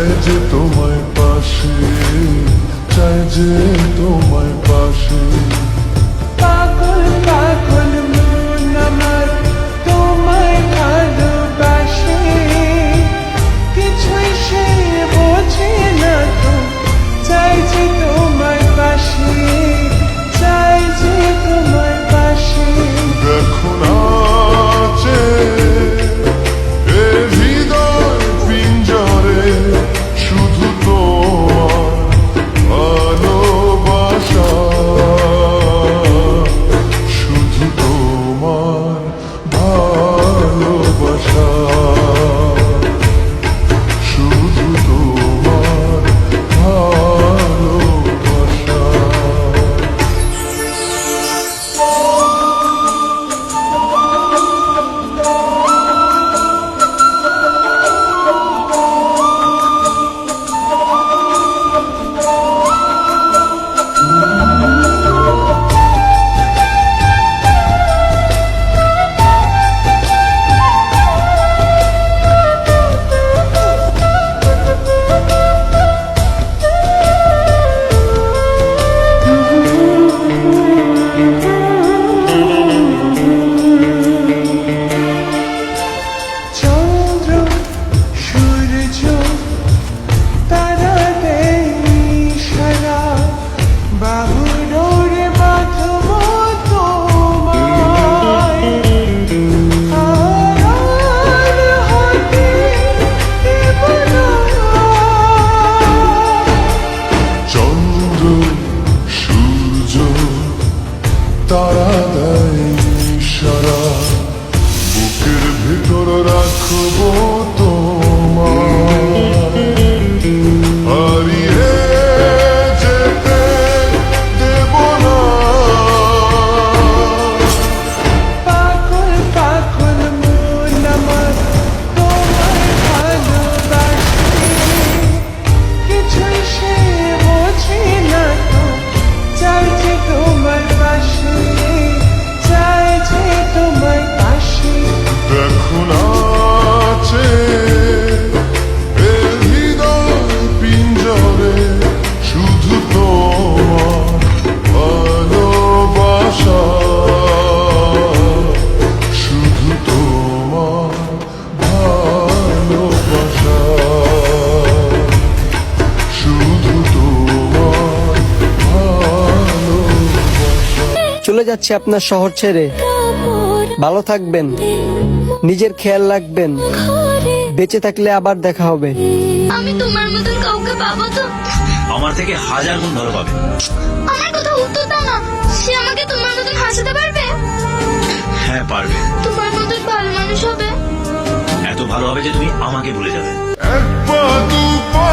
চাই যে তোমায় পাশে, চাই যে তোমায় পাশে। পাগল পাগল মন আমার তোমায় ভালোবাসে, কিছুই সে বোঝে না তো, চাই যে তোমায় পাশে, চাই যে তোমায় পাশে। দেখো না যে এ হৃদয় পিঞ্জরে শুধু তোমার ভালোবাসা, শুধু তোমার ভালোবাসা, শুধু তোমার ভালোবাসা। চন্দ্র সূর্য তারা দেয় ইশারা, বাহুডোরে বাঁধব তোমায়, আড়াল হতে দেব না। চন্দ্র সূর্য তারা দেয় ইশারা, বুকের ভেতর রাখবো তোমায়, হারিয়ে যেতে দেব না। পাগল পাগল মন আমার তোমায় ভালোবাসে, কিছুই সে বোঝে না তো, চাই যে তোমার পাশে, চাই যে তোমার পাশে। দেখো না যে এ হৃদয় পিঞ্জরে শুধু তোমার ভালোবাসা, শুধু তোমার ভালোবাসা, শুধু তোমার ভালোবাসা। চলে যাচ্ছে আপনার শহর ছেড়ে, ভালো থাকবেন, নিজের খেয়াল রাখবেন, বেঁচে থাকলে আবার দেখা হবে। আমি তোমার মতন কাউকে পাবো তো? আমার থেকে 1000 গুণ ভালো পাবে। আমার কথা উত্তর দাও না, সে আমাকে তোমার মতন হাসাতে পারবে? হ্যাঁ পারবে, তোমার মতন ভালো মানুষ হবে? এত ভালো হবে যে তুমি আমাকে ভুলে যাবে। এক পা দু পা